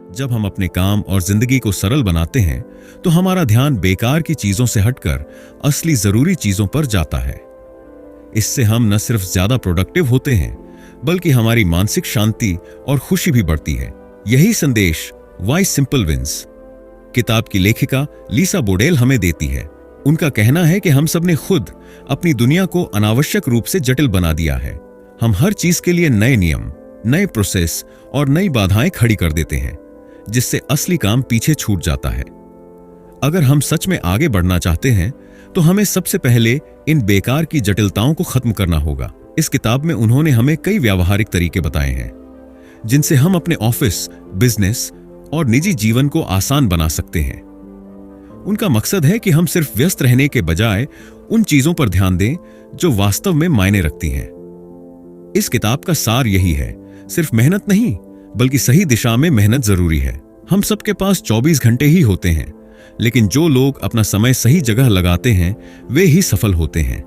जब हम अपने काम और जिंदगी को सरल बनाते हैं तो हमारा ध्यान बेकार की चीजों से हटकर असली जरूरी चीजों पर जाता है। इससे हम न सिर्फ ज्यादा प्रोडक्टिव होते हैं बल्कि हमारी मानसिक शांति और खुशी भी बढ़ती है। यही संदेश वाई सिंपल विंस किताब की लेखिका लीसा बोडेल हमें देती है। उनका कहना है कि हम सब ने खुद अपनी दुनिया को अनावश्यक रूप से जटिल बना दिया है। हम हर चीज के लिए नए नियम, नए प्रोसेस और नई बाधाएं खड़ी कर देते हैं, जिससे असली काम पीछे छूट जाता है। अगर हम सच में आगे बढ़ना चाहते हैं तो हमें सबसे पहले इन बेकार की जटिलताओं को खत्म करना होगा। इस किताब में उन्होंने हमें कई व्यावहारिक तरीके बताए हैं जिनसे हम अपने ऑफिस, बिजनेस और निजी जीवन को आसान बना सकते हैं। उनका मकसद है कि हम सिर्फ व्यस्त रहने के बजाय उन चीजों पर ध्यान दें जो वास्तव में मायने रखती हैं। इस किताब का सार यही है, सिर्फ मेहनत नहीं बल्कि सही दिशा में मेहनत जरूरी है। हम सबके पास 24 घंटे ही होते हैं, लेकिन जो लोग अपना समय सही जगह लगाते हैं वे ही सफल होते हैं।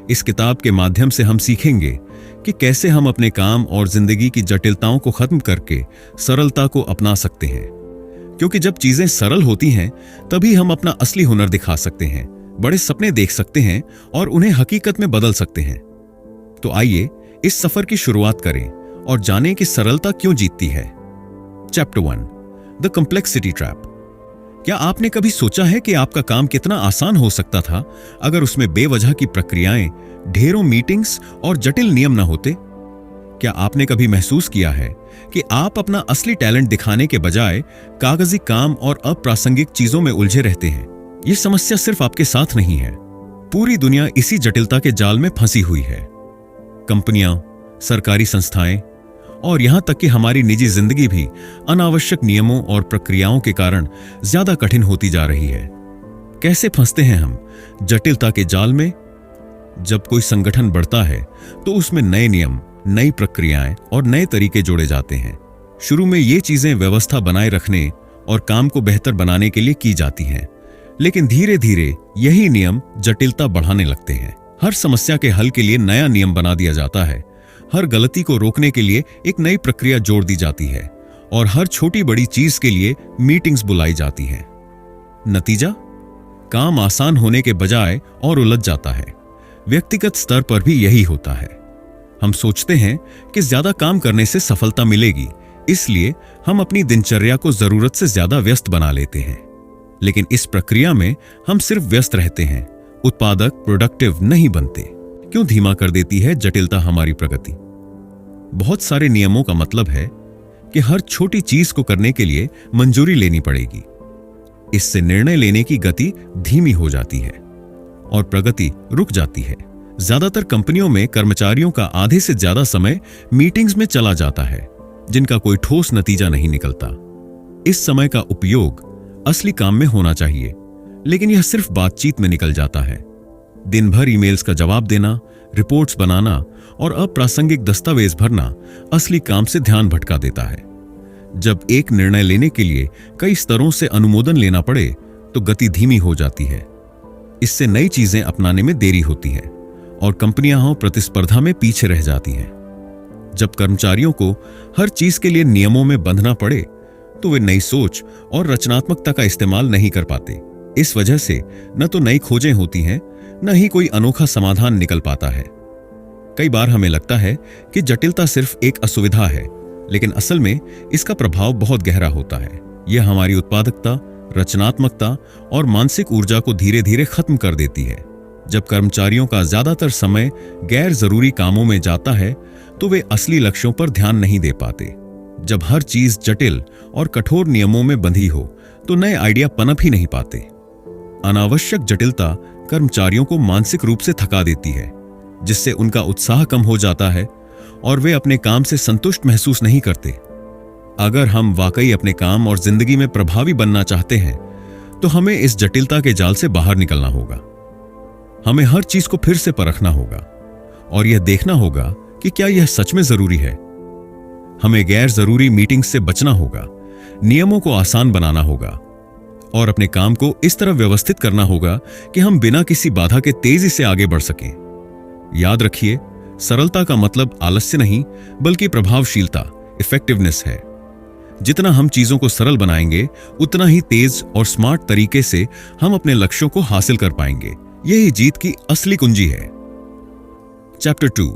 इस किताब के माध्यम से हम सीखेंगे कि कैसे हम अपने काम और जिंदगी की जटिलताओं को खत्म करके सरलता को अपना सकते हैं, क्योंकि जब चीजें सरल होती हैं तभी हम अपना असली हुनर दिखा सकते हैं, बड़े सपने देख सकते हैं और उन्हें हकीकत में बदल सकते हैं। तो आइए इस सफर की शुरुआत करें और जानें कि सरलता क्यों जीतती है। Chapter 1, the complexity trap. क्या आपने कभी सोचा है कि आपका काम कितना आसान हो सकता था अगर उसमें बेवजह की प्रक्रियाएं, ढेरों मीटिंग्स और जटिल नियम न होते? क्या आपने कभी महसूस किया है कि आप अपना असली टैलेंट दिखाने के बजाय कागजी काम और अप्रासंगिक चीजों में उलझे रहते हैं? यह समस्या सिर्फ आपके साथ नहीं है, पूरी दुनिया इसी जटिलता के जाल में फंसी हुई है। कंपनियां, सरकारी संस्थाएं और यहां तक कि हमारी निजी जिंदगी भी अनावश्यक नियमों और प्रक्रियाओं के कारण ज्यादा कठिन होती जा रही है। कैसे फंसते हैं हम जटिलता के जाल में? जब कोई संगठन बढ़ता है तो उसमें नए नियम, नई प्रक्रियाएं और नए तरीके जोड़े जाते हैं। शुरू में ये चीजें व्यवस्था बनाए रखने और काम को बेहतर बनाने के लिए की जाती हैं, लेकिन धीरे धीरे यही नियम जटिलता बढ़ाने लगते हैं। हर समस्या के हल के लिए नया नियम बना दिया जाता है, हर गलती को रोकने के लिए एक नई प्रक्रिया जोड़ दी जाती है और हर छोटी बड़ी चीज के लिए मीटिंग्स बुलाई जाती हैं। नतीजा, काम आसान होने के बजाय और उलझ जाता है। व्यक्तिगत स्तर पर भी यही होता है। हम सोचते हैं कि ज्यादा काम करने से सफलता मिलेगी, इसलिए हम अपनी दिनचर्या को जरूरत से ज्यादा व्यस्त बना लेते हैं। लेकिन इस प्रक्रिया में हम सिर्फ व्यस्त रहते हैं, उत्पादक, प्रोडक्टिव नहीं बनते। क्यों धीमा कर देती है जटिलता हमारी प्रगति? बहुत सारे नियमों का मतलब है कि हर छोटी चीज को करने के लिए मंजूरी लेनी पड़ेगी। इससे निर्णय लेने की गति धीमी हो जाती है और प्रगति रुक जाती है। ज्यादातर कंपनियों में कर्मचारियों का आधे से ज्यादा समय मीटिंग्स में चला जाता है, जिनका कोई ठोस नतीजा नहीं निकलता। इस समय का उपयोग असली काम में होना चाहिए, लेकिन यह सिर्फ बातचीत में निकल जाता है। दिन भर ईमेल्स का जवाब देना, रिपोर्ट्स बनाना और अप्रासंगिक दस्तावेज भरना असली काम से ध्यान भटका देता है। जब एक निर्णय लेने के लिए कई स्तरों से अनुमोदन लेना पड़े तो गति धीमी हो जाती है। इससे नई चीजें अपनाने में देरी होती है और कंपनियां प्रतिस्पर्धा में पीछे रह जाती हैं। जब कर्मचारियों को हर चीज के लिए नियमों में बंधना पड़े तो वे नई सोच और रचनात्मकता का इस्तेमाल नहीं कर पाते। इस वजह से न तो नई खोजें होती हैं, न ही कोई अनोखा समाधान निकल पाता है। कई बार हमें लगता है कि जटिलता सिर्फ एक असुविधा है, लेकिन असल में इसका प्रभाव बहुत गहरा होता है। यह हमारी उत्पादकता, रचनात्मकता और मानसिक ऊर्जा को धीरे धीरे खत्म कर देती है। जब कर्मचारियों का ज्यादातर समय गैर जरूरी कामों में जाता है तो वे असली लक्ष्यों पर ध्यान नहीं दे पाते। जब हर चीज जटिल और कठोर नियमों में बंधी हो तो नए आइडिया पनप ही नहीं पाते। अनावश्यक जटिलता कर्मचारियों को मानसिक रूप से थका देती है, जिससे उनका उत्साह कम हो जाता है और वे अपने काम से संतुष्ट महसूस नहीं करते। अगर हम वाकई अपने काम और जिंदगी में प्रभावी बनना चाहते हैं तो हमें इस जटिलता के जाल से बाहर निकलना होगा। हमें हर चीज को फिर से परखना होगा और यह देखना होगा कि क्या यह सच में जरूरी है। हमें गैर जरूरी मीटिंग्स से बचना होगा, नियमों को आसान बनाना होगा और अपने काम को इस तरह व्यवस्थित करना होगा कि हम बिना किसी बाधा के तेजी से आगे बढ़ सकें। याद रखिए, सरलता का मतलब आलस्य नहीं बल्कि प्रभावशीलता, इफेक्टिवनेस है। जितना हम चीजों को सरल बनाएंगे, उतना ही तेज और स्मार्ट तरीके से हम अपने लक्ष्यों को हासिल कर पाएंगे। यही जीत की असली कुंजी है। Chapter 2,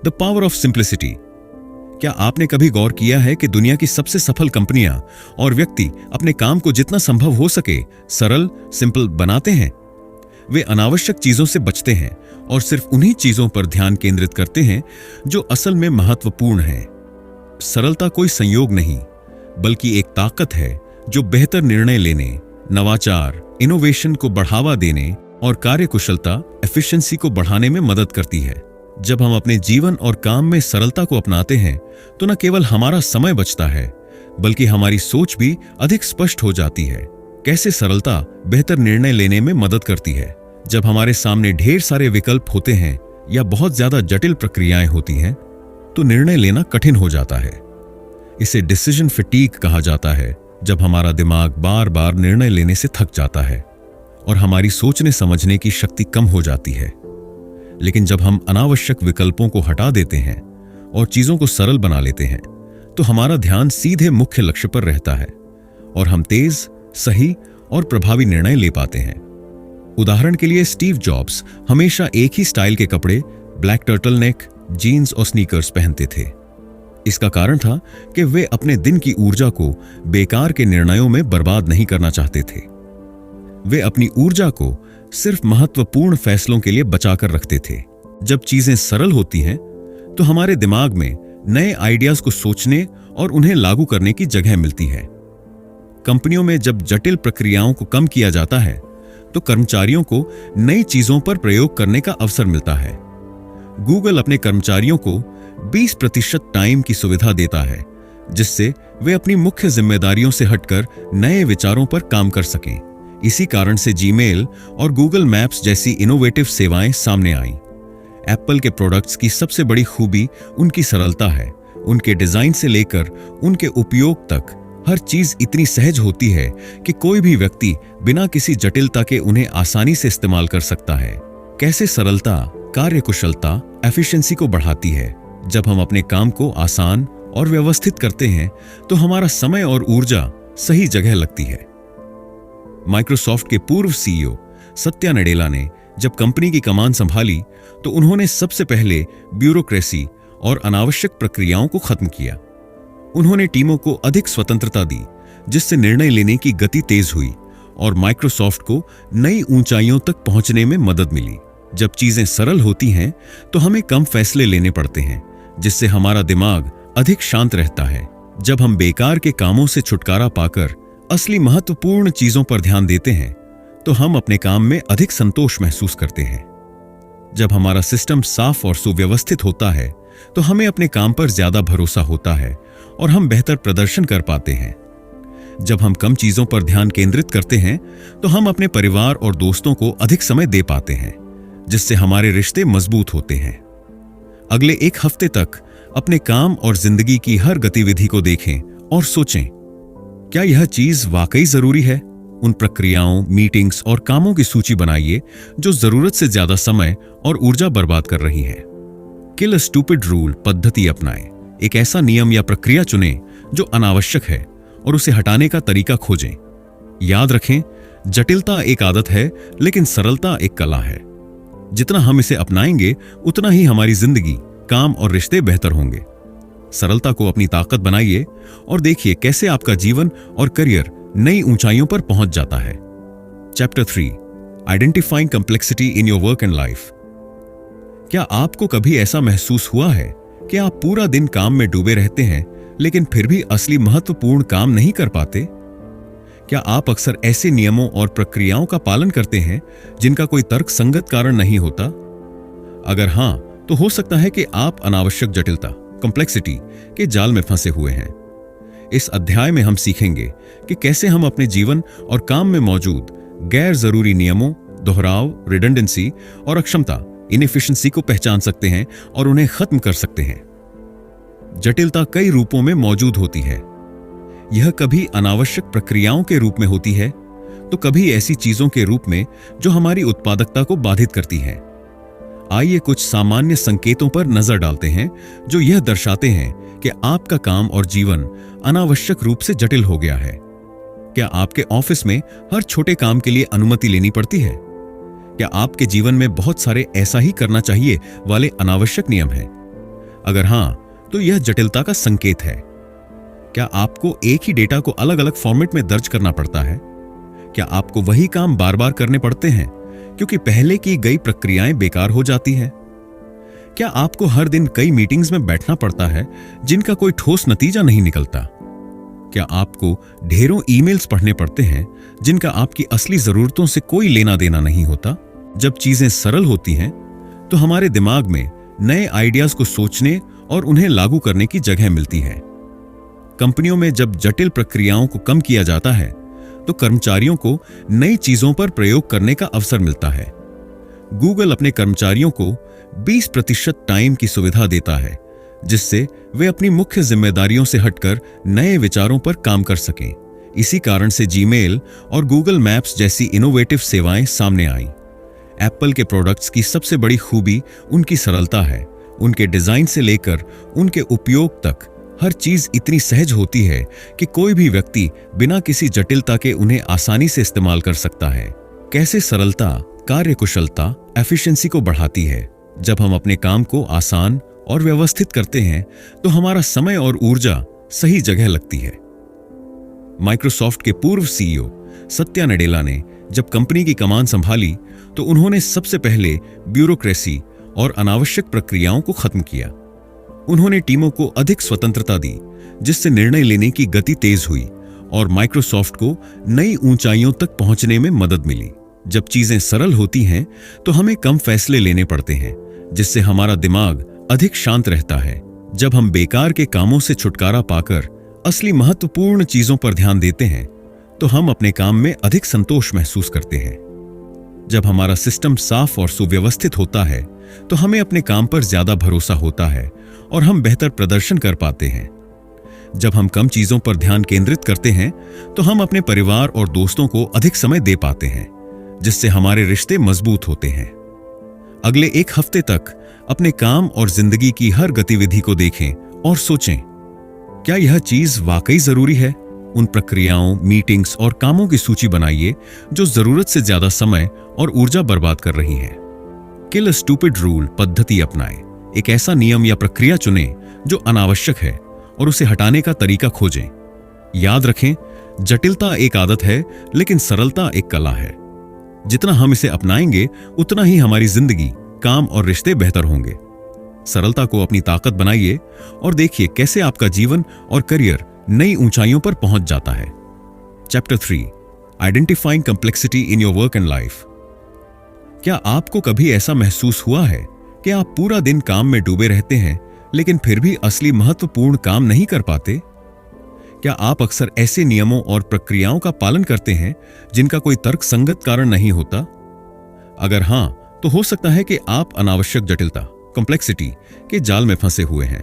the power of simplicity. क्या आपने कभी गौर किया है कि दुनिया की सबसे सफल कंपनियां और व्यक्ति अपने काम को जितना संभव हो सके सरल, सिंपल बनाते हैं? वे अनावश्यक चीजों से बचते हैं और सिर्फ उन्हीं चीजों पर ध्यान केंद्रित करते हैं जो असल में महत्वपूर्ण हैं। सरलता कोई संयोग नहीं, बल्कि एक ताकत है जो बेहतर निर्णय लेने, नवाचार, इनोवेशन को बढ़ावा देने और कार्यकुशलता, एफिशिएंसी को बढ़ाने में मदद करती है। जब हम अपने जीवन और काम में सरलता को अपनाते हैं तो न केवल हमारा समय बचता है, बल्कि हमारी सोच भी अधिक स्पष्ट हो जाती है। कैसे सरलता बेहतर निर्णय लेने में मदद करती है? जब हमारे सामने ढेर सारे विकल्प होते हैं या बहुत ज्यादा जटिल प्रक्रियाएं होती हैं, तो निर्णय लेना कठिन हो जाता है। इसे डिसीजन फटीग कहा जाता है, जब हमारा दिमाग बार बार निर्णय लेने से थक जाता है और हमारी सोचने समझने की शक्ति कम हो जाती है। लेकिन जब हम अनावश्यक विकल्पों को हटा देते हैं और चीजों को सरल बना लेते हैं, तो हमारा ध्यान सीधे मुख्य लक्ष्य पर रहता है और हम तेज, सही और प्रभावी निर्णय ले पाते हैं। उदाहरण के लिए स्टीव जॉब्स हमेशा एक ही स्टाइल के कपड़े, ब्लैक टर्टलनेक, जीन्स और स्नीकर्स पहनते थे। इसका कारण था कि वे अपने दिन की ऊर्जा को बेकार के निर्णयों में बर्बाद नहीं करना चाहते थे। वे अपनी ऊर्जा को सिर्फ महत्वपूर्ण फैसलों के लिए बचाकर रखते थे। जब चीजें सरल होती हैं, तो हमारे दिमाग में नए आइडियाज को सोचने और उन्हें लागू करने की जगह मिलती है। कंपनियों में जब जटिल प्रक्रियाओं को कम किया जाता है, तो कर्मचारियों को नई चीजों पर प्रयोग करने का अवसर मिलता है। गूगल अपने कर्मचारियों को 20% टाइम की सुविधा देता है, जिससे वे अपनी मुख्य जिम्मेदारियों से हटकर नए विचारों पर काम कर सकें। इसी कारण से जीमेल और गूगल मैप्स जैसी इनोवेटिव सेवाएं सामने आईं। एप्पल के प्रोडक्ट्स की सबसे बड़ी खूबी उनकी सरलता है। उनके डिजाइन से लेकर उनके उपयोग तक हर चीज इतनी सहज होती है कि कोई भी व्यक्ति बिना किसी जटिलता के उन्हें आसानी से इस्तेमाल कर सकता है। कैसे सरलता कार्यकुशलता, एफिशिएंसी को बढ़ाती है। जब हम अपने काम को आसान और व्यवस्थित करते हैं, तो हमारा समय और ऊर्जा सही जगह लगती है। माइक्रोसॉफ्ट के पूर्व सीईओ सत्या नडेला ने जब कंपनी की कमान संभाली, तो उन्होंने सबसे पहले ब्यूरोक्रेसी और अनावश्यक प्रक्रियाओं को खत्म किया। उन्होंने टीमों को अधिक स्वतंत्रता दी, जिससे निर्णय लेने की गति तेज हुई और माइक्रोसॉफ्ट को नई ऊंचाइयों तक पहुंचने में मदद मिली। जब चीजें सरल होती हैं, तो हमें कम फैसले लेने पड़ते हैं, जिससे हमारा दिमाग अधिक शांत रहता है। जब हम बेकार के कामों से छुटकारा पाकर असली महत्वपूर्ण चीजों पर ध्यान देते हैं, तो हम अपने काम में अधिक संतोष महसूस करते हैं। जब हमारा सिस्टम साफ और सुव्यवस्थित होता है, तो हमें अपने काम पर ज्यादा भरोसा होता है और हम बेहतर प्रदर्शन कर पाते हैं। जब हम कम चीजों पर ध्यान केंद्रित करते हैं, तो हम अपने परिवार और दोस्तों को अधिक समय दे पाते हैं, जिससे हमारे रिश्ते मजबूत होते हैं। अगले एक हफ्ते तक अपने काम और जिंदगी की हर गतिविधि को देखें और सोचें, क्या यह चीज वाकई जरूरी है? उन प्रक्रियाओं, मीटिंग्स और कामों की सूची बनाइए जो जरूरत से ज्यादा समय और ऊर्जा बर्बाद कर रही है। किल अ स्टूपिड रूल पद्धति अपनाएं। एक ऐसा नियम या प्रक्रिया चुनें जो अनावश्यक है और उसे हटाने का तरीका खोजें। याद रखें, जटिलता एक आदत है, लेकिन सरलता एक कला है। जितना हम इसे अपनाएंगे, उतना ही हमारी जिंदगी, काम और रिश्ते बेहतर होंगे। सरलता को अपनी ताकत बनाइए और देखिए कैसे आपका जीवन और करियर नई ऊंचाइयों पर पहुंच जाता है। Chapter 3, identifying complexity in your work and life. क्या आपको कभी ऐसा महसूस हुआ है कि आप पूरा दिन काम में डूबे रहते हैं, लेकिन फिर भी असली महत्वपूर्ण काम नहीं कर पाते? क्या आप अक्सर ऐसे नियमों और प्रक्रियाओं का पालन करते हैं जिनका कोई तर्कसंगत कारण नहीं होता? अगर हां, तो हो सकता है कि आप अनावश्यक जटिलता, कॉम्प्लेक्सिटी के जाल में फंसे हुए हैं। इस अध्याय में हम सीखेंगे कि कैसे हम अपने जीवन और काम में मौजूद गैर जरूरी नियमों, दोहराव, रिडंडेंसी और अक्षमता, इनएफिशिएंसी को पहचान सकते हैं और उन्हें खत्म कर सकते हैं। जटिलता कई रूपों में मौजूद होती है। यह कभी अनावश्यक प्रक्रियाओं के रूप में होती है, तो कभी ऐसी चीजों के रूप में जो हमारी उत्पादकता को बाधित करती हैं। आइए कुछ सामान्य संकेतों पर नजर डालते हैं जो यह दर्शाते हैं कि आपका काम और जीवन अनावश्यक रूप से जटिल हो गया है। क्या आपके ऑफिस में हर छोटे काम के लिए अनुमति लेनी पड़ती है? क्या आपके जीवन में बहुत सारे ऐसा ही करना चाहिए वाले अनावश्यक नियम हैं? अगर हां, तो यह जटिलता का संकेत है। क्या आपको एक ही डेटा को अलग अलग फॉर्मेट में दर्ज करना पड़ता है? क्या आपको वही काम बार बार करने पड़ते हैं क्योंकि पहले की गई प्रक्रियाएं बेकार हो जाती हैं? क्या आपको हर दिन कई मीटिंग्स में बैठना पड़ता है जिनका कोई ठोस नतीजा नहीं निकलता? क्या आपको ढेरों ईमेल्स पढ़ने पड़ते हैं जिनका आपकी असली जरूरतों से कोई लेना देना नहीं होता? जब चीजें सरल होती हैं तो हमारे दिमाग में नए आइडियाज को सोचने और उन्हें लागू करने की जगह मिलती है। कंपनियों में जब जटिल प्रक्रियाओं को कम किया जाता है तो कर्मचारियों को नई चीजों पर प्रयोग करने का अवसर मिलता है। गूगल अपने कर्मचारियों को 20% टाइम की सुविधा देता है जिससे वे अपनी मुख्य जिम्मेदारियों से हटकर नए विचारों पर काम कर सकें। इसी कारण से जीमेल और गूगल मैप्स जैसी इनोवेटिव सेवाएं सामने आईं। एप्पल के प्रोडक्ट्स की सबसे बड़ी खूबी उनकी सरलता है। उनके डिजाइन से लेकर उनके उपयोग तक हर चीज इतनी सहज होती है कि कोई भी व्यक्ति बिना किसी जटिलता के उन्हें आसानी से इस्तेमाल कर सकता है। कैसे सरलता कार्यकुशलता एफिशिएंसी को बढ़ाती है। जब हम अपने काम को आसान और व्यवस्थित करते हैं तो हमारा समय और ऊर्जा सही जगह लगती है। माइक्रोसॉफ्ट के पूर्व सीईओ सत्या नडेला ने जब कंपनी की कमान संभाली तो उन्होंने सबसे पहले ब्यूरोक्रेसी और अनावश्यक प्रक्रियाओं को खत्म किया। उन्होंने टीमों को अधिक स्वतंत्रता दी जिससे निर्णय लेने की गति तेज हुई और माइक्रोसॉफ्ट को नई ऊंचाइयों तक पहुंचने में मदद मिली। जब चीजें सरल होती हैं तो हमें कम फैसले लेने पड़ते हैं जिससे हमारा दिमाग अधिक शांत रहता है। जब हम बेकार के कामों से छुटकारा पाकर असली महत्वपूर्ण चीजों पर ध्यान देते हैं तो हम अपने काम में अधिक संतोष महसूस करते हैं। जब हमारा सिस्टम साफ और सुव्यवस्थित होता है तो हमें अपने काम पर ज्यादा भरोसा होता है और हम बेहतर प्रदर्शन कर पाते हैं। जब हम कम चीजों पर ध्यान केंद्रित करते हैं तो हम अपने परिवार और दोस्तों को अधिक समय दे पाते हैं जिससे हमारे रिश्ते मजबूत होते हैं। अगले एक हफ्ते तक अपने काम और जिंदगी की हर गतिविधि को देखें और सोचें, क्या यह चीज वाकई जरूरी है? उन प्रक्रियाओं, मीटिंग्स और कामों की सूची बनाइए जो जरूरत से ज्यादा समय और ऊर्जा बर्बाद कर रही हैं। किल अ स्टूपिड रूल पद्धति अपनाएं। एक ऐसा नियम या प्रक्रिया चुनें जो अनावश्यक है और उसे हटाने का तरीका खोजें। याद रखें, जटिलता एक आदत है लेकिन सरलता एक कला है। जितना हम इसे अपनाएंगे उतना ही हमारी जिंदगी, काम और रिश्ते बेहतर होंगे। सरलता को अपनी ताकत बनाइए और देखिए कैसे आपका जीवन और करियर नई ऊंचाइयों पर पहुंच जाता है। Chapter 3 identifying complexity in your work and life. क्या आपको कभी ऐसा महसूस हुआ है कि आप पूरा दिन काम में डूबे रहते हैं लेकिन फिर भी असली महत्वपूर्ण काम नहीं कर पाते? क्या आप अक्सर ऐसे नियमों और प्रक्रियाओं का पालन करते हैं जिनका कोई तर्कसंगत कारण नहीं होता? अगर हां, तो हो सकता है कि आप अनावश्यक जटिलता कॉम्प्लेक्सिटी के जाल में फंसे हुए हैं।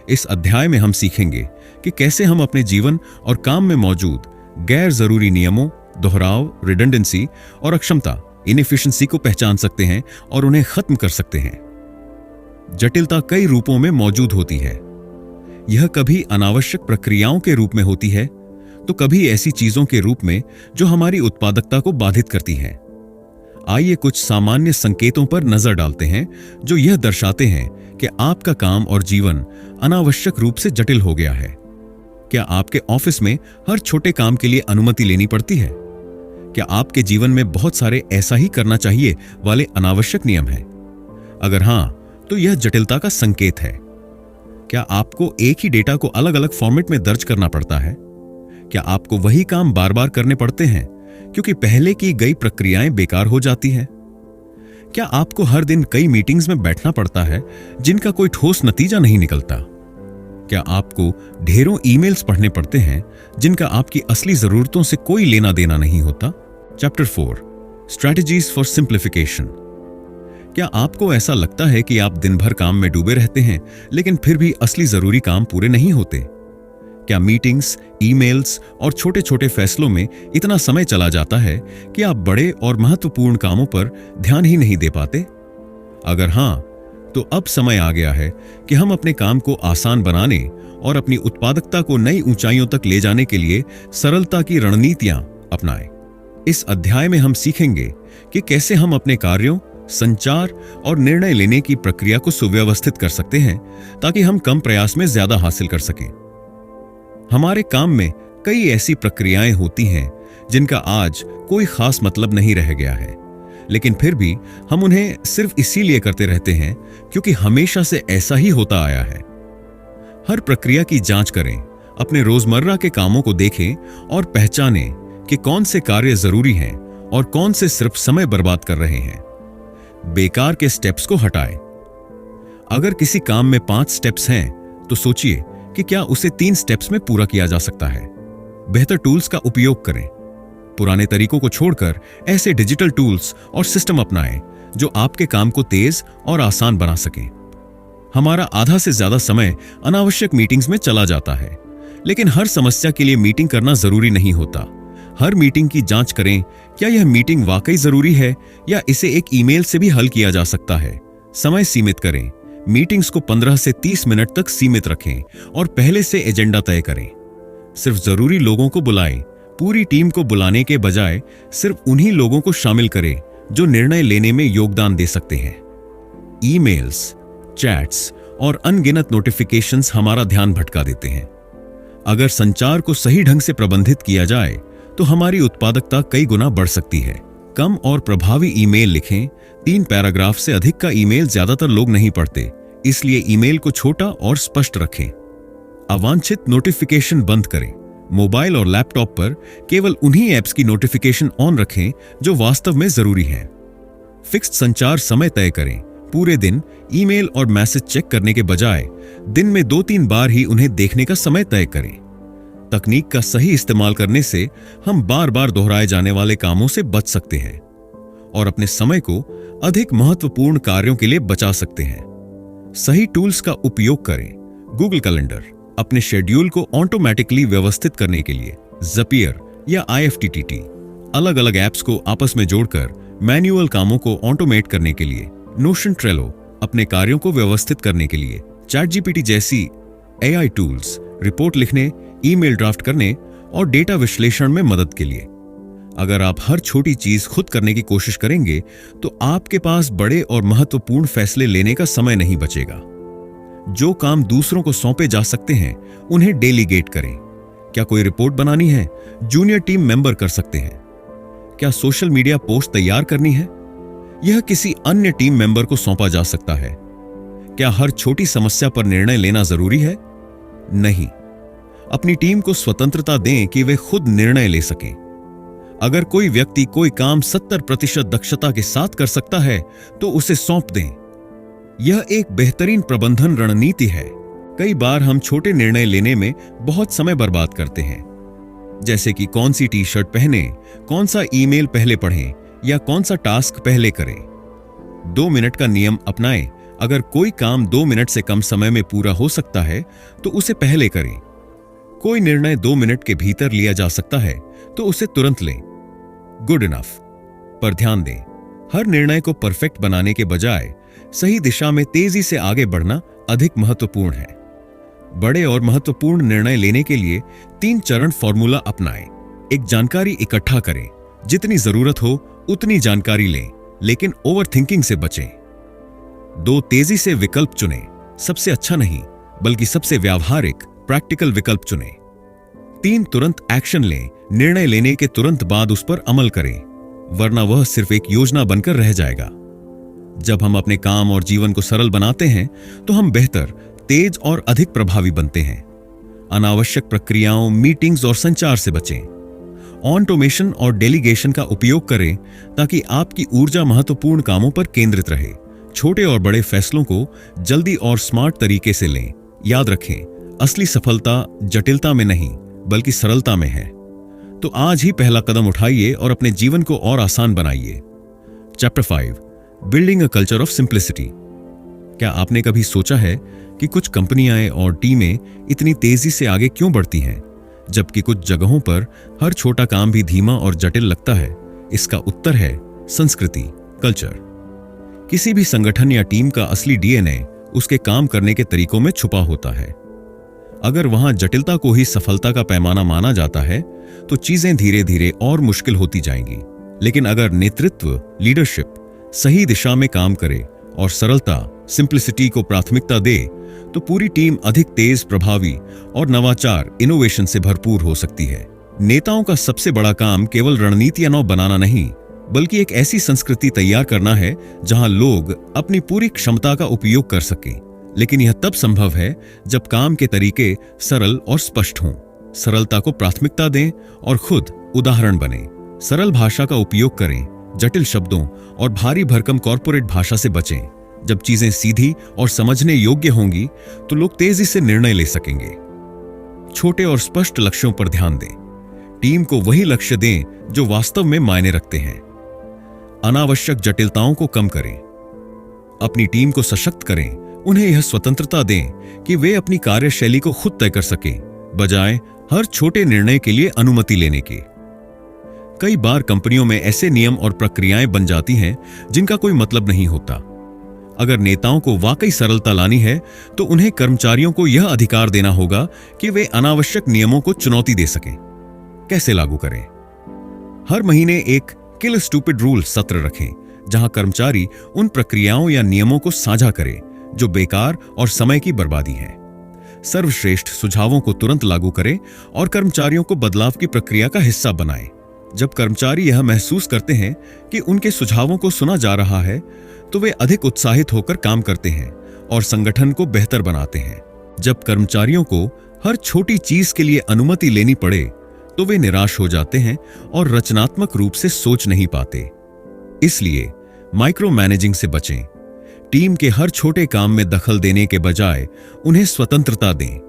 इस अध्याय में हम सीखेंगे कि कैसे हम अपने जीवन और काम में मौजूद गैर जरूरी नियमों, दोहराव, रिडंडेंसी और अक्षमता इनएफिशिएंसी को पहचान सकते हैं और उन्हें खत्म कर सकते हैं। जटिलता कई रूपों में मौजूद होती है। यह कभी अनावश्यक प्रक्रियाओं के रूप में होती है तो कभी ऐसी चीजों के रूप में जो हमारी उत्पादकता को बाधित करती हैं। आइए कुछ सामान्य संकेतों पर नजर डालते हैं जो यह दर्शाते हैं कि आपका काम और जीवन अनावश्यक रूप से जटिल हो गया है। क्या आपके ऑफिस में हर छोटे काम के लिए अनुमति लेनी पड़ती है? क्या आपके जीवन में बहुत सारे ऐसा ही करना चाहिए वाले अनावश्यक नियम हैं? अगर हां, तो यह जटिलता का संकेत है। क्या आपको एक ही डेटा को अलग अलग फॉर्मेट में दर्ज करना पड़ता है? क्या आपको वही काम बार बार करने पड़ते हैं क्योंकि पहले की गई प्रक्रियाएं बेकार हो जाती हैं? क्या आपको हर दिन कई मीटिंग्स में बैठना पड़ता है जिनका कोई ठोस नतीजा नहीं निकलता? क्या आपको ढेरों ईमेल्स पढ़ने पड़ते हैं जिनका आपकी असली जरूरतों से कोई लेना देना नहीं होता? Chapter 4 strategies for simplification. क्या आपको ऐसा लगता है कि आप दिन भर काम में डूबे रहते हैं लेकिन फिर भी असली जरूरी काम पूरे नहीं होते? क्या मीटिंग्स, ईमेल्स और छोटे छोटे फैसलों में इतना समय चला जाता है कि आप बड़े और महत्वपूर्ण कामों पर ध्यान ही नहीं दे पाते? अगर हां, तो अब समय आ गया है कि हम अपने काम को आसान बनाने और अपनी उत्पादकता को नई ऊंचाइयों तक ले जाने के लिए सरलता की रणनीतियां अपनाएं। इस अध्याय में हम सीखेंगे कि कैसे हम अपने कार्यों, संचार और निर्णय लेने की प्रक्रिया को सुव्यवस्थित कर सकते हैं ताकि हम कम प्रयास में ज्यादा हासिल कर सकें। हमारे काम में कई ऐसी प्रक्रियाएं होती हैं जिनका आज कोई खास मतलब नहीं रह गया है, लेकिन फिर भी हम उन्हें सिर्फ इसीलिए करते रहते हैं क्योंकि हमेशा से ऐसा ही होता आया है। हर प्रक्रिया की जांच करें, अपने रोजमर्रा के कामों को देखें और पहचानें कि कौन से कार्य जरूरी हैं और कौन से सिर्फ समय बर्बाद कर रहे हैं। बेकार के स्टेप्स को हटाएं। अगर किसी काम में 5 स्टेप्स हैं, तो सोचिए कि क्या उसे 3 स्टेप्स में पूरा किया जा सकता है। बेहतर टूल्स का उपयोग करें। पुराने तरीकों को छोड़कर ऐसे डिजिटल टूल्स और सिस्टम अपनाएं जो आपके काम को तेज और आसान बना सकें। हमारा आधा से ज्यादा समय अनावश्यक मीटिंग्स में चला जाता है, लेकिन हर समस्या के लिए मीटिंग करना जरूरी नहीं होता। हर मीटिंग की जांच करें, क्या यह मीटिंग वाकई जरूरी है या इसे एक ईमेल से भी हल किया जा सकता है। समय सीमित करें। मीटिंग्स को 15 से 30 मिनट तक सीमित रखें और पहले से एजेंडा तय करें। सिर्फ जरूरी लोगों को बुलाएं। पूरी टीम को बुलाने के बजाय सिर्फ उन्हीं लोगों को शामिल करें जो निर्णय लेने में योगदान दे सकते हैं। ईमेल्स, चैट्स और अनगिनत नोटिफिकेशंस हमारा ध्यान भटका देते हैं। अगर संचार को सही ढंग से प्रबंधित किया जाए तो हमारी उत्पादकता कई गुना बढ़ सकती है। कम और प्रभावी ईमेल लिखें। 3 पैराग्राफ से अधिक का ईमेल ज्यादातर लोग नहीं पढ़ते, इसलिए ईमेल को छोटा और स्पष्ट रखें। अवांछित नोटिफिकेशन बंद करें। मोबाइल और लैपटॉप पर केवल उन्हीं ऐप्स की नोटिफिकेशन ऑन रखें जो वास्तव में जरूरी हैं। फिक्स्ड संचार समय तय करें। पूरे दिन ईमेल और मैसेज चेक करने के बजाय दिन में 2-3 बार ही उन्हें देखने का समय तय करें। तकनीक का सही इस्तेमाल करने से हम बार बार दोहराए जाने वाले कामों से बच सकते हैं और अपने समय को अधिक महत्वपूर्ण कार्यों के लिए बचा सकते हैं। सही टूल्स का उपयोग करें। गूगल कैलेंडर अपने शेड्यूल को ऑटोमेटिकली व्यवस्थित करने के लिए, ज़पियर या IFTTT अलग अलग ऐप्स को आपस में जोड़कर मैन्युअल कामों को ऑटोमेट करने के लिए, नोशन ट्रेलो अपने कार्यों को व्यवस्थित करने के लिए, ChatGPT जैसी AI टूल्स रिपोर्ट लिखने, ईमेल ड्राफ्ट करने और डेटा विश्लेषण में मदद के लिए। अगर आप हर छोटी चीज खुद करने की कोशिश करेंगे तो आपके पास बड़े और महत्वपूर्ण फैसले लेने का समय नहीं बचेगा। जो काम दूसरों को सौंपे जा सकते हैं उन्हें डेलीगेट करें। क्या कोई रिपोर्ट बनानी है? जूनियर टीम मेंबर कर सकते हैं। क्या सोशल मीडिया पोस्ट तैयार करनी है? यह किसी अन्य टीम मेंबर को सौंपा जा सकता है। क्या हर छोटी समस्या पर निर्णय लेना जरूरी है? नहीं। अपनी टीम को स्वतंत्रता दें कि वे खुद निर्णय ले सकें। अगर कोई व्यक्ति कोई काम 70% दक्षता के साथ कर सकता है तो उसे सौंप दें। यह एक बेहतरीन प्रबंधन रणनीति है। कई बार हम छोटे निर्णय लेने में बहुत समय बर्बाद करते हैं, जैसे कि कौन सी टी-शर्ट पहने, कौन सा ईमेल पहले पढ़ें या कौन सा टास्क पहले करें। 2 मिनट का नियम अपनाएं। अगर कोई काम 2 मिनट से कम समय में पूरा हो सकता है तो उसे पहले करें। कोई निर्णय 2 मिनट के भीतर लिया जा सकता है तो उसे तुरंत लें। गुड इनफ पर ध्यान दें, हर निर्णय को परफेक्ट बनाने के बजाय सही दिशा में तेजी से आगे बढ़ना अधिक महत्वपूर्ण है। बड़े और महत्वपूर्ण निर्णय लेने के लिए 3 चरण फॉर्मूला अपनाएं। एक, जानकारी इकट्ठा करें। जितनी जरूरत हो उतनी जानकारी लें, लेकिन ओवरथिंकिंग से बचें। 2, तेजी से विकल्प चुनें। सबसे अच्छा नहीं बल्कि सबसे व्यावहारिक प्रैक्टिकल विकल्प चुनें। 3, तुरंत एक्शन लें। निर्णय लेने के तुरंत बाद उस पर अमल करें, वरना वह सिर्फ एक योजना बनकर रह जाएगा। जब हम अपने काम और जीवन को सरल बनाते हैं तो हम बेहतर, तेज और अधिक प्रभावी बनते हैं। अनावश्यक प्रक्रियाओं, मीटिंग्स और संचार से बचें। ऑटोमेशन और डेलीगेशन का उपयोग करें ताकि आपकी ऊर्जा महत्वपूर्ण कामों पर केंद्रित रहे। छोटे और बड़े फैसलों को जल्दी और स्मार्ट तरीके से लें। याद रखें, असली सफलता जटिलता में नहीं बल्कि सरलता में है। तो आज ही पहला कदम उठाइए और अपने जीवन को और आसान बनाइए। Chapter 5, building a culture of simplicity. क्या आपने कभी सोचा है कि कुछ कंपनियां और टीमें इतनी तेजी से आगे क्यों बढ़ती हैं, जबकि कुछ जगहों पर हर छोटा काम भी धीमा और जटिल लगता है? इसका उत्तर है संस्कृति, कल्चर। किसी भी संगठन या टीम का असली डीएनए उसके काम करने के तरीकों में छुपा होता है। अगर वहां जटिलता को ही सफलता का पैमाना माना जाता है तो चीजें धीरे धीरे और मुश्किल होती जाएंगी। लेकिन अगर नेतृत्व, लीडरशिप सही दिशा में काम करे और सरलता, सिंप्लिसिटी को प्राथमिकता दे तो पूरी टीम अधिक तेज, प्रभावी और नवाचार, इनोवेशन से भरपूर हो सकती है। नेताओं का सबसे बड़ा काम केवल रणनीतियां बनाना नहीं, बल्कि एक ऐसी संस्कृति तैयार करना है जहां लोग अपनी पूरी क्षमता का उपयोग कर सकें। लेकिन यह तब संभव है जब काम के तरीके सरल और स्पष्ट हों, सरलता को प्राथमिकता दें और खुद उदाहरण बने। सरल भाषा का उपयोग करें, जटिल शब्दों और भारी भरकम कॉर्पोरेट भाषा से बचें। जब चीजें सीधी और समझने योग्य होंगी तो लोग तेजी से निर्णय ले सकेंगे। छोटे और स्पष्ट लक्ष्यों पर ध्यान दें। टीम को वही लक्ष्य दें जो वास्तव में मायने रखते हैं। अनावश्यक जटिलताओं को कम करें। अपनी टीम को सशक्त करें। उन्हें यह स्वतंत्रता दें कि वे अपनी कार्यशैली को खुद तय कर सकें, बजाय हर छोटे निर्णय के लिए अनुमति लेने के। कई बार कंपनियों में ऐसे नियम और प्रक्रियाएं बन जाती हैं जिनका कोई मतलब नहीं होता। अगर नेताओं को वाकई सरलता लानी है तो उन्हें कर्मचारियों को यह अधिकार देना होगा कि वे अनावश्यक नियमों को चुनौती दे सकें। कैसे लागू करें? हर महीने एक किल स्टूपिड रूल सत्र रखें, जहां कर्मचारी उन प्रक्रियाओं या नियमों को साझा करें जो बेकार और समय की बर्बादी है। सर्वश्रेष्ठ सुझावों को तुरंत लागू करें और कर्मचारियों को बदलाव की प्रक्रिया का हिस्सा बनाएं। जब कर्मचारी यह महसूस करते हैं कि उनके सुझावों को सुना जा रहा है तो वे अधिक उत्साहित होकर काम करते हैं और संगठन को बेहतर बनाते हैं। जब कर्मचारियों को हर छोटी चीज के लिए अनुमति लेनी पड़े तो वे निराश हो जाते हैं और रचनात्मक रूप से सोच नहीं पाते। इसलिए माइक्रो मैनेजिंग से बचें। टीम के हर छोटे काम में दखल देने के बजाय उन्हें स्वतंत्रता दें।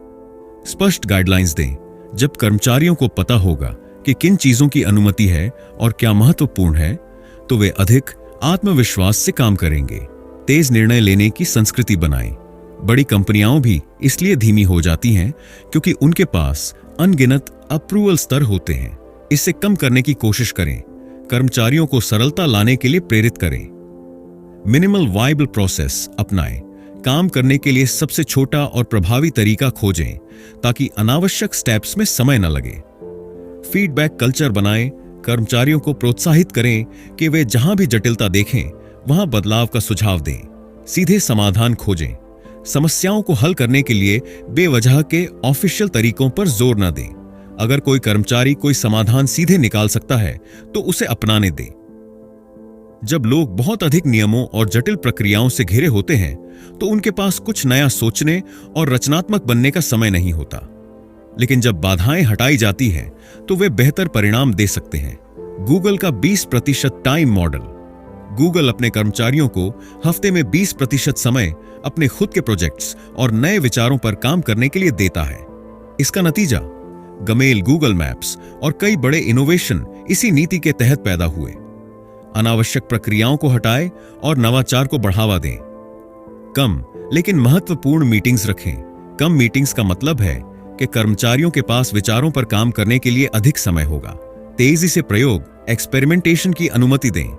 स्पष्ट गाइडलाइंस दें। जब कर्मचारियों को पता होगा कि किन चीजों की अनुमति है और क्या महत्वपूर्ण है तो वे अधिक आत्मविश्वास से काम करेंगे। तेज निर्णय लेने की संस्कृति बनाएं। बड़ी कंपनियां भी इसलिए धीमी हो जाती हैं क्योंकि उनके पास अनगिनत अप्रूवल स्तर होते हैं। इसे कम करने की कोशिश करें। कर्मचारियों को सरलता लाने के लिए प्रेरित करें। मिनिमल वायबल प्रोसेस अपनाएं। काम करने के लिए सबसे छोटा और प्रभावी तरीका खोजें ताकि अनावश्यक स्टेप्स में समय न लगे। फीडबैक कल्चर बनाएं। कर्मचारियों को प्रोत्साहित करें कि वे जहां भी जटिलता देखें वहां बदलाव का सुझाव दें। सीधे समाधान खोजें। समस्याओं को हल करने के लिए बेवजह के ऑफिशियल तरीकों पर जोर न दें। अगर कोई कर्मचारी कोई समाधान सीधे निकाल सकता है तो उसे अपनाने दें। जब लोग बहुत अधिक नियमों और जटिल प्रक्रियाओं से घिरे होते हैं तो उनके पास कुछ नया सोचने और रचनात्मक बनने का समय नहीं होता। लेकिन जब बाधाएं हटाई जाती हैं तो वे बेहतर परिणाम दे सकते हैं। गूगल का 20% टाइम मॉडल। गूगल अपने कर्मचारियों को हफ्ते में 20% समय अपने खुद के प्रोजेक्ट्स और नए विचारों पर काम करने के लिए देता है। इसका नतीजा गमेल, गूगल मैप्स और कई बड़े इनोवेशन इसी नीति के तहत पैदा हुए। अनावश्यक प्रक्रियाओं को हटाएं और नवाचार को बढ़ावा दें। कम लेकिन महत्वपूर्ण मीटिंग्स रखें। कम मीटिंग्स का मतलब है कि कर्मचारियों के पास विचारों पर काम करने के लिए अधिक समय होगा। तेजी से प्रयोग, एक्सपेरिमेंटेशन की अनुमति दें।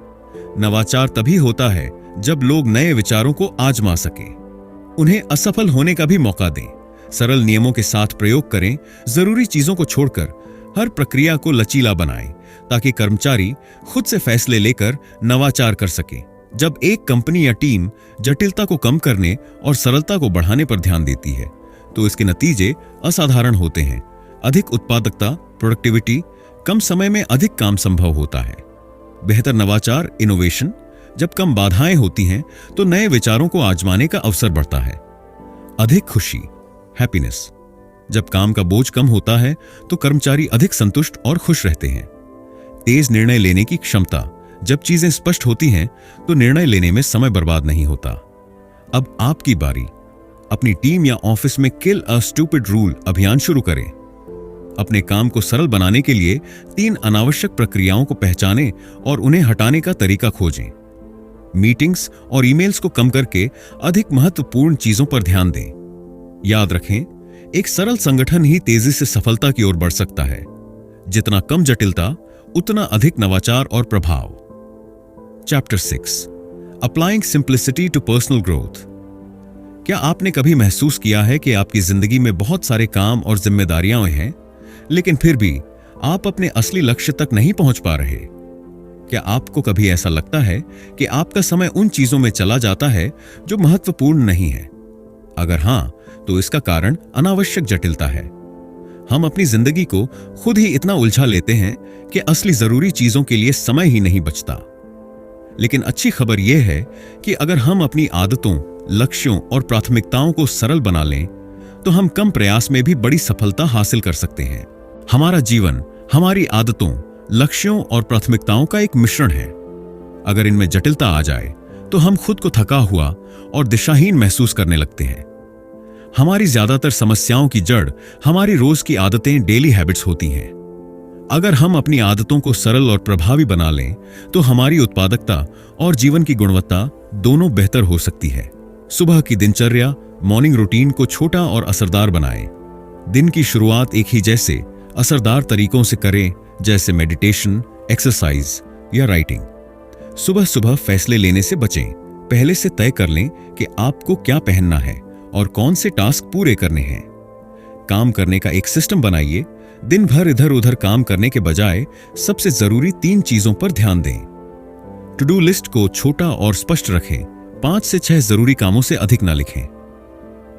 नवाचार तभी होता है जब लोग नए विचारों को आजमा सकें। उन्हें असफल होने का भी मौका दें। सरल नियमों के साथ प्रयोग करें। जरूरी चीजों को छोड़कर हर प्रक्रिया को लचीला बनाएं ताकि कर्मचारी खुद से फैसले लेकर नवाचार कर सकें। जब एक कंपनी या टीम जटिलता को कम करने और सरलता को बढ़ाने पर ध्यान देती है तो इसके नतीजे असाधारण होते हैं। अधिक उत्पादकता, प्रोडक्टिविटी, कम समय में अधिक काम संभव होता है। बेहतर नवाचार, इनोवेशन। जब कम बाधाएं होती हैं तो नए विचारों को आजमाने का अवसर बढ़ता है। अधिक खुशी, हैप्पीनेस। जब काम का बोझ कम होता है तो कर्मचारी अधिक संतुष्ट और खुश रहते हैं। तेज निर्णय लेने की क्षमता। जब चीजें स्पष्ट होती हैं तो निर्णय लेने में समय बर्बाद नहीं होता। अब आपकी बारी। अपनी टीम या ऑफिस में किल अ स्टूपिड रूल अभियान शुरू करें। अपने काम को सरल बनाने के लिए 3 अनावश्यक प्रक्रियाओं को पहचानें और उन्हें हटाने का तरीका खोजें। मीटिंग्स और ईमेल्स को कम करके अधिक महत्वपूर्ण चीजों पर ध्यान दें। याद रखें, एक सरल संगठन ही तेजी से सफलता की ओर बढ़ सकता है। जितना कम जटिलता, उतना अधिक नवाचार और प्रभाव। Chapter 6, applying simplicity to personal growth. क्या आपने कभी महसूस किया है कि आपकी जिंदगी में बहुत सारे काम और जिम्मेदारियां हैं, लेकिन फिर भी आप अपने असली लक्ष्य तक नहीं पहुंच पा रहे? क्या आपको कभी ऐसा लगता है कि आपका समय उन चीजों में चला जाता है जो महत्वपूर्ण नहीं है? अगर हां, तो इसका कारण अनावश्यक जटिलता है। हम अपनी जिंदगी को खुद ही इतना उलझा लेते हैं कि असली जरूरी चीजों के लिए समय ही नहीं बचता। लेकिन अच्छी खबर यह है कि अगर हम अपनी आदतों, लक्ष्यों और प्राथमिकताओं को सरल बना लें, तो हम कम प्रयास में भी बड़ी सफलता हासिल कर सकते हैं। हमारा जीवन हमारी आदतों, लक्ष्यों और प्राथमिकताओं का एक मिश्रण है। अगर इनमें जटिलता आ जाए तो हम खुद को थका हुआ और दिशाहीन महसूस करने लगते हैं। हमारी ज्यादातर समस्याओं की जड़ हमारी रोज की आदतें, डेली हैबिट्स होती हैं। अगर हम अपनी आदतों को सरल और प्रभावी बना लें तो हमारी उत्पादकता और जीवन की गुणवत्ता दोनों बेहतर हो सकती है। सुबह की दिनचर्या, मॉर्निंग रूटीन को छोटा और असरदार बनाएं। दिन की शुरुआत एक ही जैसे असरदार तरीकों से करें, जैसे मेडिटेशन, एक्सरसाइज या राइटिंग। सुबह सुबह फैसले लेने से बचें। पहले से तय कर लें कि आपको क्या पहनना है और कौन से टास्क पूरे करने हैं। काम करने का एक सिस्टम बनाइए। दिन भर इधर उधर काम करने के बजाय सबसे जरूरी 3 चीजों पर ध्यान दें। टू डू लिस्ट को छोटा और स्पष्ट रखें। 5 से 6 जरूरी कामों से अधिक ना लिखें।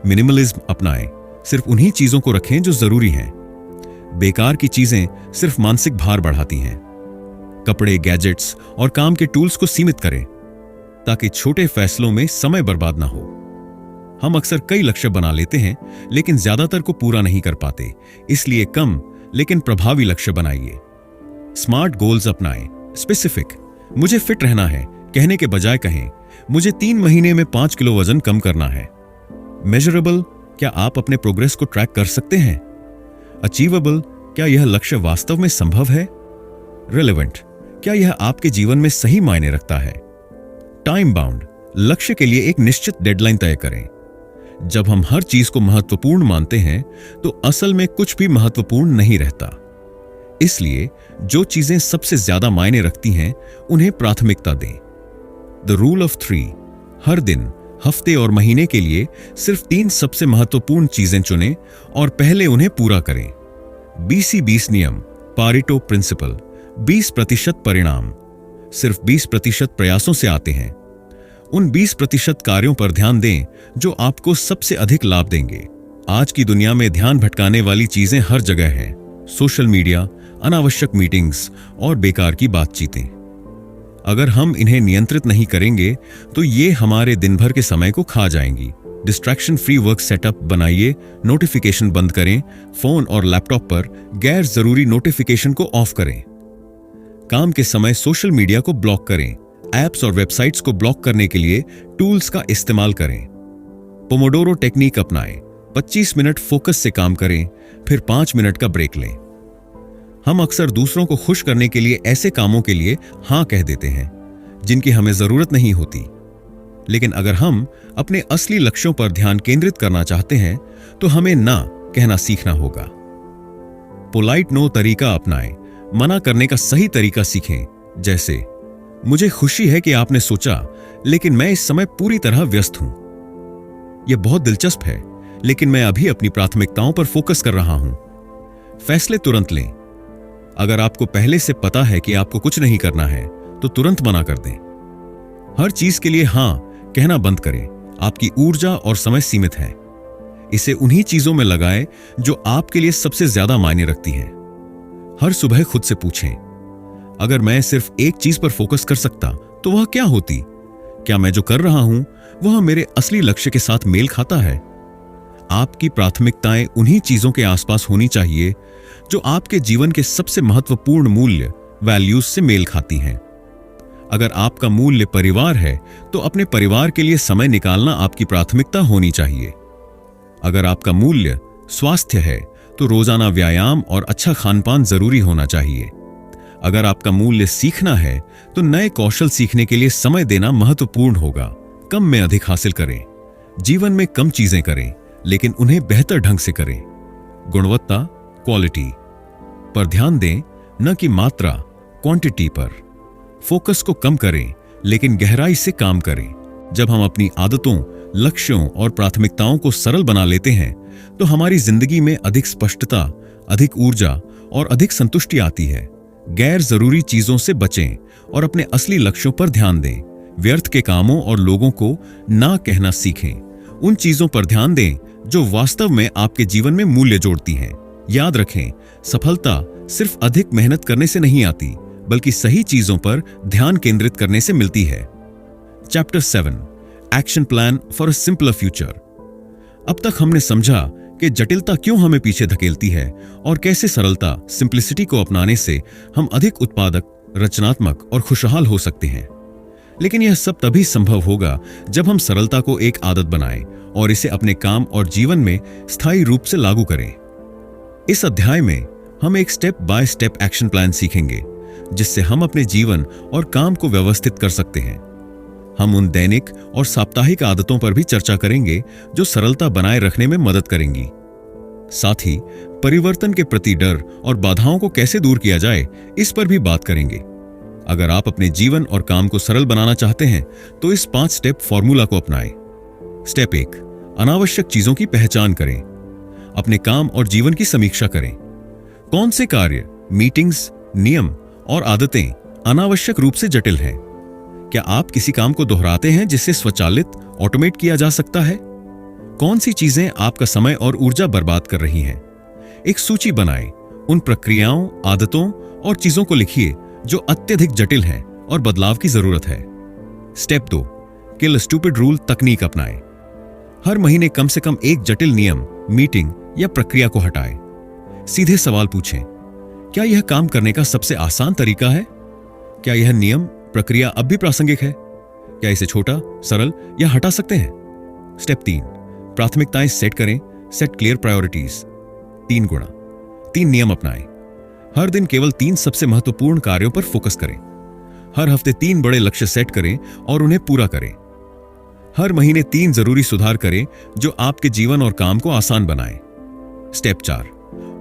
मिनिमलिज्म अपनाएं। सिर्फ उन्हीं चीजों को रखें जो जरूरी हैं। बेकार की चीजें सिर्फ मानसिक भार बढ़ाती हैं। कपड़े, गैजेट्स और काम के टूल्स को सीमित करें ताकि छोटे फैसलों में समय बर्बाद ना हो। हम अक्सर कई लक्ष्य बना लेते हैं लेकिन ज्यादातर को पूरा नहीं कर पाते। इसलिए कम लेकिन प्रभावी लक्ष्य बनाइए। स्मार्ट गोल्स अपनाएं। स्पेसिफिक, मुझे फिट रहना है कहने के बजाय कहें, मुझे 3 महीने में 5 किलो वजन कम करना है। मेजरेबल, क्या आप अपने प्रोग्रेस को ट्रैक कर सकते हैं? अचीवेबल, क्या यह लक्ष्य वास्तव में संभव है? रिलेवेंट, क्या यह आपके जीवन में सही मायने रखता है? टाइम बाउंड, लक्ष्य के लिए एक निश्चित डेडलाइन तय करें। जब हम हर चीज को महत्वपूर्ण मानते हैं तो असल में कुछ भी महत्वपूर्ण नहीं रहता। इसलिए जो चीजें सबसे ज्यादा मायने रखती हैं उन्हें प्राथमिकता दें। द रूल ऑफ 3, हर दिन, हफ्ते और महीने के लिए सिर्फ 3 सबसे महत्वपूर्ण चीजें चुनें और पहले उन्हें पूरा करें। 20-20 नियम, पारेटो प्रिंसिपल, 20% परिणाम सिर्फ 20% प्रयासों से आते हैं। उन 20% कार्यों पर ध्यान दें जो आपको सबसे अधिक लाभ देंगे। आज की दुनिया में ध्यान भटकाने वाली चीजें हर जगह हैं। सोशल मीडिया, अनावश्यक मीटिंग्स और बेकार की बातचीतें। अगर हम इन्हें नियंत्रित नहीं करेंगे तो ये हमारे दिन भर के समय को खा जाएंगी। डिस्ट्रैक्शन फ्री वर्क सेटअप बनाइए। नोटिफिकेशन बंद करें। फोन और लैपटॉप पर गैर जरूरी नोटिफिकेशन को ऑफ करें। काम के समय सोशल मीडिया को ब्लॉक करें। ऐप्स और वेबसाइट्स को ब्लॉक करने के लिए टूल्स का इस्तेमाल करें। पोमोडोरो टेक्निक अपनाएं। 25 मिनट फोकस से काम करें, फिर 5 मिनट का ब्रेक लें। हम अक्सर दूसरों को खुश करने के लिए ऐसे कामों के लिए हां कह देते हैं जिनकी हमें जरूरत नहीं होती। लेकिन अगर हम अपने असली लक्ष्यों पर ध्यान केंद्रित करना चाहते हैं तो हमें ना कहना सीखना होगा। पोलाइट नो तरीका अपनाएं। मना करने का सही तरीका सीखें। जैसे, मुझे खुशी है कि आपने सोचा, लेकिन मैं इस समय पूरी तरह व्यस्त हूं। यह बहुत दिलचस्प है, लेकिन मैं अभी अपनी प्राथमिकताओं पर फोकस कर रहा हूं। फैसले तुरंत लें। अगर आपको पहले से पता है कि आपको कुछ नहीं करना है तो तुरंत मना कर दें। हर चीज के लिए हां कहना बंद करें। आपकी ऊर्जा और समय सीमित है। इसे उन्हीं चीजों में लगाएं जो आपके लिए सबसे ज्यादा मायने रखती हैं। हर सुबह खुद से पूछें, अगर मैं सिर्फ एक चीज पर फोकस कर सकता तो वह क्या होती? क्या मैं जो कर रहा हूं वह मेरे असली लक्ष्य के साथ मेल खाता है? आपकी प्राथमिकताएं उन्हीं चीजों के आसपास होनी चाहिए जो आपके जीवन के सबसे महत्वपूर्ण मूल्य, वैल्यूज से मेल खाती हैं। अगर आपका मूल्य परिवार है तो अपने परिवार के लिए समय निकालना आपकी प्राथमिकता होनी चाहिए। अगर आपका मूल्य स्वास्थ्य है तो रोजाना व्यायाम और अच्छा खानपान जरूरी होना चाहिए। अगर आपका मूल्य सीखना है तो नए कौशल सीखने के लिए समय देना महत्वपूर्ण होगा। कम में अधिक हासिल करें। जीवन में कम चीजें करें लेकिन उन्हें बेहतर ढंग से करें। गुणवत्ता, क्वालिटी पर ध्यान दें, न कि मात्रा, क्वांटिटी पर। फोकस को कम करें लेकिन गहराई से काम करें। जब हम अपनी आदतों, लक्ष्यों और प्राथमिकताओं को सरल बना लेते हैं तो हमारी जिंदगी में अधिक स्पष्टता, अधिक ऊर्जा और अधिक संतुष्टि आती है। गैर जरूरी चीजों से बचें और अपने असली लक्ष्यों पर ध्यान दें। व्यर्थ के कामों और लोगों को ना कहना सीखें। उन चीजों पर ध्यान दें जो वास्तव में आपके जीवन में मूल्य जोड़ती हैं। याद रखें, सफलता सिर्फ अधिक मेहनत करने से नहीं आती, बल्कि सही चीजों पर ध्यान केंद्रित करने से मिलती है। Chapter 7, action plan for a simpler future. अब तक हमने समझा कि जटिलता क्यों हमें पीछे धकेलती है और कैसे सरलता, सिंप्लिसिटी को अपनाने से हम अधिक उत्पादक, रचनात्मक और खुशहाल हो सकते हैं। लेकिन यह सब तभी संभव होगा जब हम सरलता को एक आदत बनाएं और इसे अपने काम और जीवन में स्थायी रूप से लागू करें। इस अध्याय में हम एक step by step action plan सीखेंगे जिससे हम अपने जीवन और काम को व्यवस्थित कर सकते हैं। हम उन दैनिक और साप्ताहिक आदतों पर भी चर्चा करेंगे जो सरलता बनाए रखने में मदद करेंगी। साथ ही परिवर्तन के प्रति डर और बाधाओं को कैसे दूर किया जाए, इस पर भी बात करेंगे। अगर आप अपने जीवन और काम को सरल बनाना चाहते हैं तो इस 5 स्टेप फॉर्मूला को अपनाएं। स्टेप 1, अनावश्यक चीजों की पहचान करें। अपने काम और जीवन की समीक्षा करें। कौन से कार्य, मीटिंग्स, नियम और आदतें अनावश्यक रूप से जटिल हैं? क्या आप किसी काम को दोहराते हैं जिसे स्वचालित, ऑटोमेट किया जा सकता है? कौन सी चीजें आपका समय और ऊर्जा बर्बाद कर रही हैं? एक सूची बनाएं। उन प्रक्रियाओं, आदतों और चीजों को लिखिए जो अत्यधिक जटिल हैं और बदलाव की जरूरत है। Step 2, kill a stupid rule तकनीक अपनाएं। हर महीने कम से कम एक जटिल नियम, मीटिंग या प्रक्रिया को हटाएं। सीधे सवाल पूछें, क्या यह काम करने का सबसे आसान तरीका है? क्या यह नियम, प्रक्रिया अब भी प्रासंगिक है? क्या इसे छोटा, सरल या हटा सकते हैं? स्टेप 3, प्राथमिकताएं सेट करें। Set clear priorities. 3 गुणा, 3 नियम अपनाएं। हर दिन केवल 3 सबसे महत्वपूर्ण कार्यों पर फोकस करें। हर हफ्ते 3 बड़े लक्ष्य सेट करें और उन्हें पूरा करें। हर महीने 3 जरूरी सुधार करें जो आपके जीवन और काम को आसान बनाएं। स्टेप 4,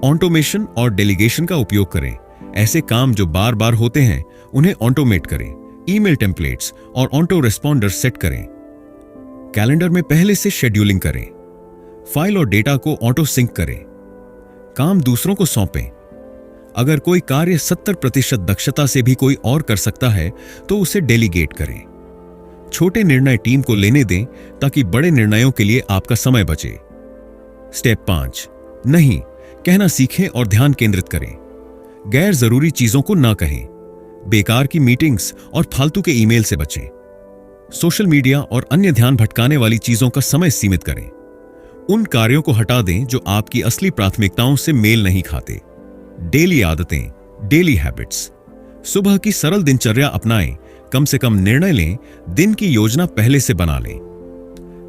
ऑटोमेशन और डेलीगेशन का उपयोग करें। ऐसे काम जो बार बार होते हैं उन्हें ऑटोमेट करें। ईमेल टेम्पलेट्स और ऑटो रेस्पॉन्डर सेट करें। कैलेंडर में पहले से शेड्यूलिंग करें। फाइल और डेटा को ऑटो सिंक करें। काम दूसरों को सौंपें। अगर कोई कार्य 70% दक्षता से भी कोई और कर सकता है तो उसे डेलीगेट करें। छोटे निर्णय टीम को लेने दें ताकि बड़े निर्णयों के लिए आपका समय बचे। स्टेप 5, नहीं कहना सीखें और ध्यान केंद्रित करें। गैर जरूरी चीजों को ना कहें। बेकार की मीटिंग्स और फालतू के ईमेल से बचें। सोशल मीडिया और अन्य ध्यान भटकाने वाली चीजों का समय सीमित करें। उन कार्यों को हटा दें जो आपकी असली प्राथमिकताओं से मेल नहीं खाते। डेली आदतें, डेली हैबिट्स। सुबह की सरल दिनचर्या अपनाएं। कम से कम निर्णय लें। दिन की योजना पहले से बना लें।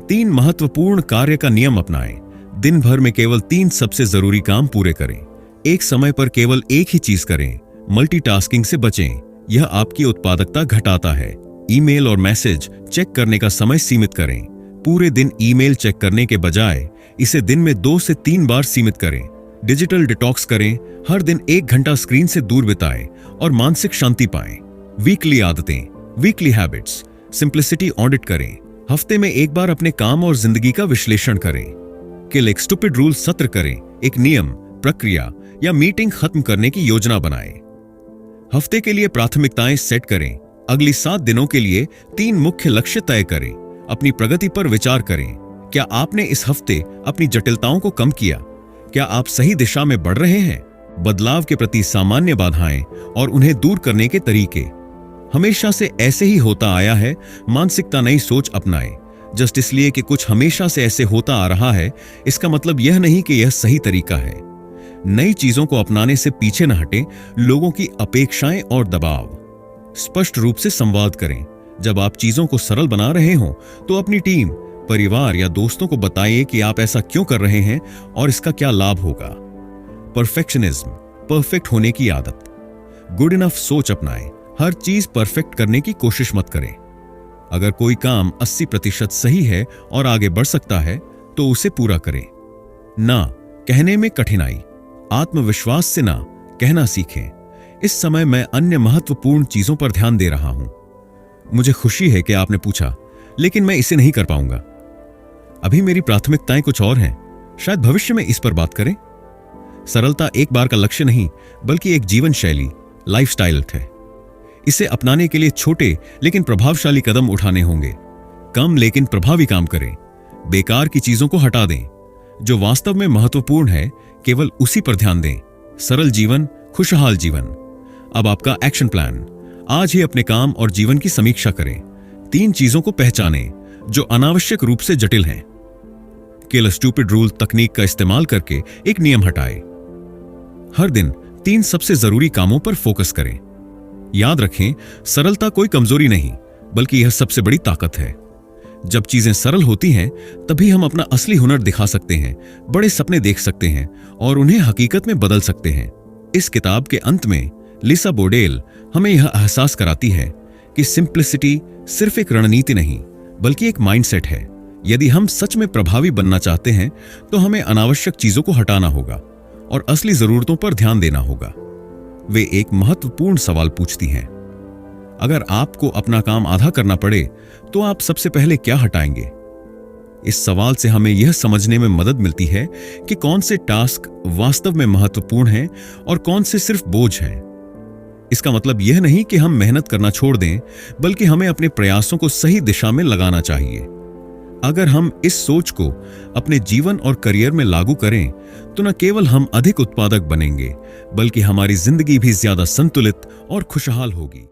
3 महत्वपूर्ण कार्य का नियम अपनाएं। दिन भर में केवल 3 सबसे जरूरी काम पूरे करें। एक समय पर केवल एक ही चीज करें। मल्टीटास्किंग से बचें, यह आपकी उत्पादकता घटाता है। ईमेल और मैसेज चेक करने का समय सीमित करें। पूरे दिन ईमेल चेक करने के बजाय इसे दिन में 2 से 3 बार सीमित करें। डिजिटल डिटॉक्स करें। हर दिन 1 घंटा स्क्रीन से दूर बिताएं और मानसिक शांति पाएं। वीकली आदतें, वीकली हैबिट्स। सिंप्लिसिटी ऑडिट करें। हफ्ते में 1 बार अपने काम और जिंदगी का विश्लेषण करें। किल एक स्टूपिड रूल सत्र करें। एक नियम, प्रक्रिया या मीटिंग खत्म करने की योजना बनाएं। हफ्ते के लिए प्राथमिकताएं सेट करें। अगली 7 दिनों के लिए 3 मुख्य लक्ष्य तय करें। अपनी प्रगति पर विचार करें। क्या आपने इस हफ्ते अपनी जटिलताओं को कम किया? क्या आप सही दिशा में बढ़ रहे हैं? बदलाव के प्रति सामान्य बाधाएं और उन्हें दूर करने के तरीके। हमेशा से ऐसे ही होता आया है। मानसिकता नई सोच अपनाएं। जस्ट इसलिए कि कुछ हमेशा से ऐसे होता आ रहा है, इसका मतलब यह नहीं कि यह सही तरीका है। नई चीजों को अपनाने से पीछे न हटें। लोगों की अपेक्षाएं और दबाव। स्पष्ट रूप से संवाद करें। जब आप चीजों को सरल बना रहे हों तो अपनी टीम, परिवार या दोस्तों को बताइए कि आप ऐसा क्यों कर रहे हैं और इसका क्या लाभ होगा। परफेक्शनिज्म, परफेक्ट होने की आदत। गुड इनफ सोच अपनाएं। हर चीज परफेक्ट करने की कोशिश मत करें। अगर कोई काम 80% सही है और आगे बढ़ सकता है तो उसे पूरा करें। ना कहने में कठिनाई। आत्मविश्वास से ना कहना सीखें। इस समय मैं अन्य महत्वपूर्ण चीजों पर ध्यान दे रहा हूं। मुझे खुशी है कि आपने पूछा, लेकिन मैं इसे नहीं कर पाऊंगा। अभी मेरी प्राथमिकताएं कुछ और हैं। शायद भविष्य में इस पर बात करें। सरलता एक बार का लक्ष्य नहीं, बल्कि एक जीवन शैली, लाइफस्टाइल है। इसे अपनाने के लिए छोटे लेकिन प्रभावशाली कदम उठाने होंगे। कम लेकिन प्रभावी काम करें। बेकार की चीजों को हटा दें। जो वास्तव में महत्वपूर्ण है, केवल उसी पर ध्यान दें। सरल जीवन, खुशहाल जीवन। अब आपका एक्शन प्लान। आज ही अपने काम और जीवन की समीक्षा करें। 3 चीजों को पहचानें जो अनावश्यक रूप से जटिल हैं। किल अ स्टूपिड रूल तकनीक का इस्तेमाल करके एक नियम हटाएं। हर दिन 3 सबसे जरूरी कामों पर फोकस करें। याद रखें, सरलता कोई कमजोरी नहीं, बल्कि यह सबसे बड़ी ताकत है। जब चीजें सरल होती हैं, तभी हम अपना असली हुनर दिखा सकते हैं, बड़े सपने देख सकते हैं और उन्हें हकीकत में बदल सकते हैं। इस किताब के अंत में लिसा बोडेल हमें यह एहसास कराती है कि सिंप्लिसिटी सिर्फ एक रणनीति नहीं, बल्कि एक माइंडसेट है। यदि हम सच में प्रभावी बनना चाहते हैं, तो हमें अनावश्यक चीजों को हटाना होगा और असली जरूरतों पर ध्यान देना होगा। वे एक महत्वपूर्ण सवाल पूछती हैं। अगर आपको अपना काम आधा करना पड़े, तो आप सबसे पहले क्या हटाएंगे? इस सवाल से हमें यह समझने में मदद मिलती है कि कौन से टास्क वास्तव में महत्वपूर्ण हैं और कौन से सिर्फ बोझ हैं। इसका मतलब यह नहीं कि हम मेहनत करना छोड़ दें, बल्कि हमें अपने प्रयासों को सही दिशा में लगाना चाहिए। अगर हम इस सोच को अपने जीवन और करियर में लागू करें, तो न केवल हम अधिक उत्पादक बनेंगे, बल्कि हमारी जिंदगी भी ज्यादा संतुलित और खुशहाल होगी।